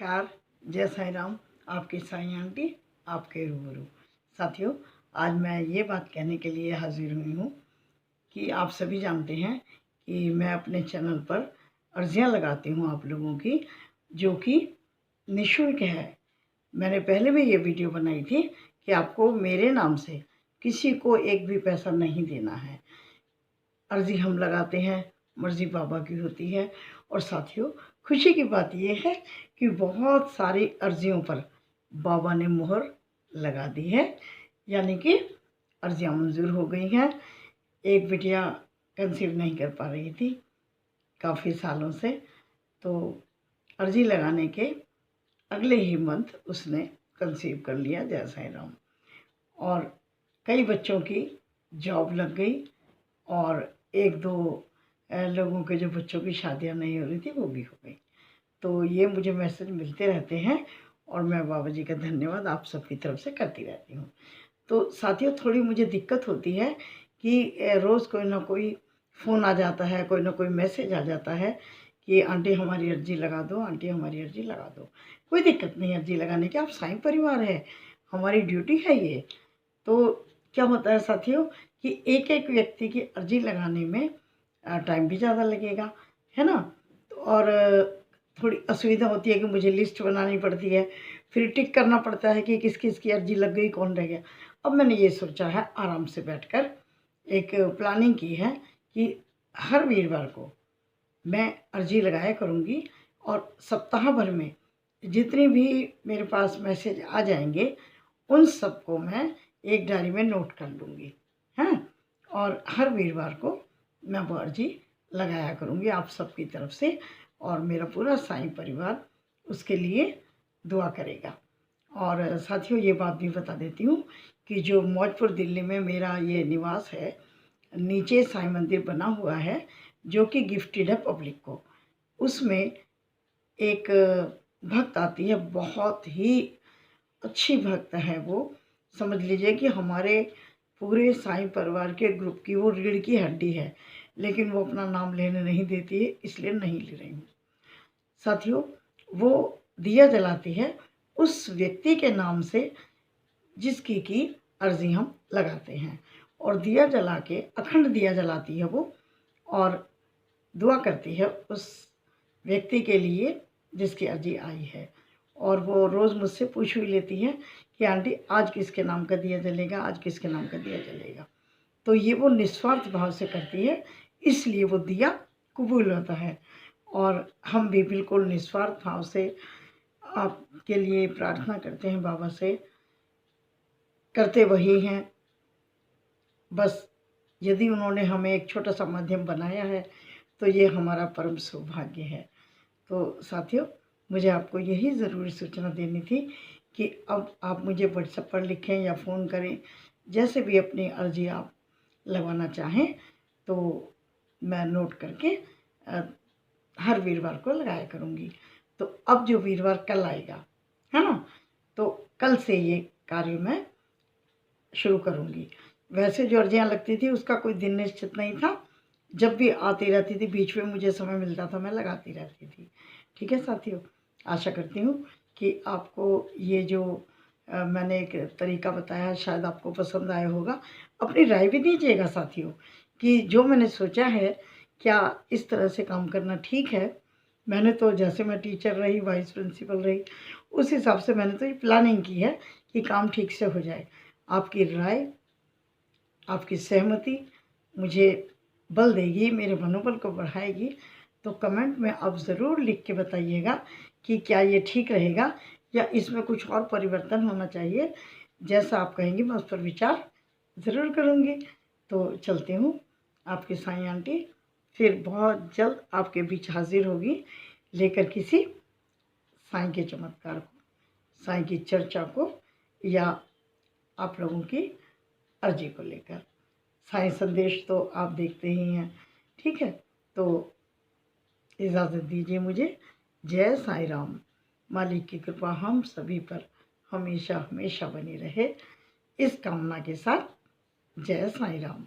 नमस्कार, जय साईं राम। आपकी साईं आंटी आपके रूबरू। साथियों, आज मैं ये बात कहने के लिए हाजिर हुई हूँ कि आप सभी जानते हैं कि मैं अपने चैनल पर अर्जियाँ लगाती हूँ आप लोगों की, जो कि निःशुल्क है। मैंने पहले भी ये वीडियो बनाई थी कि आपको मेरे नाम से किसी को एक भी पैसा नहीं देना है। अर्जी हम लगाते हैं, मर्जी बाबा की होती है। और साथियों, खुशी की बात यह है कि बहुत सारी अर्जियों पर बाबा ने मुहर लगा दी है, यानी कि अर्जियां मंजूर हो गई हैं। एक बिटिया कंसीव नहीं कर पा रही थी काफ़ी सालों से, तो अर्जी लगाने के अगले ही मंथ उसने कंसीव कर लिया, जय साईं राम। और कई बच्चों की जॉब लग गई और एक दो लोगों के जो बच्चों की शादियां नहीं हो रही थी वो भी हो गई। तो ये मुझे मैसेज मिलते रहते हैं और मैं बाबा जी का धन्यवाद आप सबकी तरफ से करती रहती हूँ। तो साथियों, थोड़ी मुझे दिक्कत होती है कि रोज़ कोई ना कोई फ़ोन आ जाता है, कोई ना कोई मैसेज आ जाता है कि आंटी हमारी अर्जी लगा दो, आंटी हमारी अर्जी लगा दो। कोई दिक्कत नहीं अर्जी लगाने की, आप साईं परिवार है, हमारी ड्यूटी है ये। तो क्या होता है साथियों कि एक एक व्यक्ति की अर्जी लगाने में टाइम भी ज़्यादा लगेगा, है ना। और थोड़ी असुविधा होती है कि मुझे लिस्ट बनानी पड़ती है, फिर टिक करना पड़ता है कि किस किस की अर्जी लग गई, कौन रह गया। अब मैंने ये सोचा है, आराम से बैठकर एक प्लानिंग की है कि हर वीरवार को मैं अर्जी लगाया करूँगी और सप्ताह भर में जितनी भी मेरे पास मैसेज आ जाएंगे उन सबको मैं एक डायरी में नोट कर लूँगी, हैं। और हर वीरवार को मैं वो अर्जी लगाया करूँगी आप सबकी तरफ से, और मेरा पूरा साईं परिवार उसके लिए दुआ करेगा। और साथियों, ये बात भी बता देती हूँ कि जो मौजपुर दिल्ली में मेरा ये निवास है, नीचे साईं मंदिर बना हुआ है जो कि गिफ्टेड है पब्लिक को। उसमें एक भक्त आती है, बहुत ही अच्छी भक्त है वो। समझ लीजिए कि हमारे पूरे साईं परिवार के ग्रुप की वो रीढ़ की हड्डी है, लेकिन वो अपना नाम लेने नहीं देती है, इसलिए नहीं ले रही हूँ। साथियों, वो दिया जलाती है उस व्यक्ति के नाम से जिसकी की अर्जी हम लगाते हैं, और दिया जला के अखंड दिया जलाती है वो, और दुआ करती है उस व्यक्ति के लिए जिसकी अर्जी आई है। और वो रोज़ मुझसे पूछ भी लेती है कि आंटी आज किसके नाम का दिया जलेगा, आज किसके नाम का दिया जलेगा। तो ये वो निस्वार्थ भाव से करती है, इसलिए वो दिया कबूल होता है। और हम भी बिल्कुल निस्वार्थ भाव से आपके लिए प्रार्थना करते हैं, बाबा से करते वही हैं। बस यदि उन्होंने हमें एक छोटा सा माध्यम बनाया है तो ये हमारा परम सौभाग्य है। तो साथियों, मुझे आपको यही ज़रूरी सूचना देनी थी कि अब आप मुझे व्हाट्सएप पर लिखें या फ़ोन करें, जैसे भी अपनी अर्जी आप लगवाना चाहें, तो मैं नोट करके हर वीरवार को लगाया करूँगी। तो अब जो वीरवार कल आएगा, है ना, तो कल से ये कार्य मैं शुरू करूँगी। वैसे जो अर्जियाँ लगती थी उसका कोई दिन निश्चित नहीं था, जब भी आती रहती थी, बीच में मुझे समय मिलता था मैं लगाती रहती थी। ठीक है साथियों, आशा करती हूँ कि आपको ये जो मैंने एक तरीका बताया शायद आपको पसंद आया होगा। अपनी राय भी दीजिएगा साथियों कि जो मैंने सोचा है क्या इस तरह से काम करना ठीक है। मैंने तो जैसे मैं टीचर रही, वाइस प्रिंसिपल रही, उस हिसाब से मैंने तो ये प्लानिंग की है कि काम ठीक से हो जाए। आपकी राय, आपकी सहमति मुझे बल देगी, मेरे मनोबल को बढ़ाएगी। तो कमेंट में आप ज़रूर लिख के बताइएगा कि क्या ये ठीक रहेगा या इसमें कुछ और परिवर्तन होना चाहिए। जैसा आप कहेंगे मैं उस पर विचार ज़रूर करूँगी। तो चलती हूँ, आपकी साईं आंटी फिर बहुत जल्द आपके बीच हाजिर होगी, लेकर किसी साईं के चमत्कार को, साईं की चर्चा को, या आप लोगों की अर्जी को लेकर। साईं संदेश तो आप देखते ही हैं, ठीक है। तो इजाज़त दीजिए मुझे। जय साईं राम। मालिक की कृपा हम सभी पर हमेशा हमेशा बनी रहे, इस कामना के साथ जय साईं राम।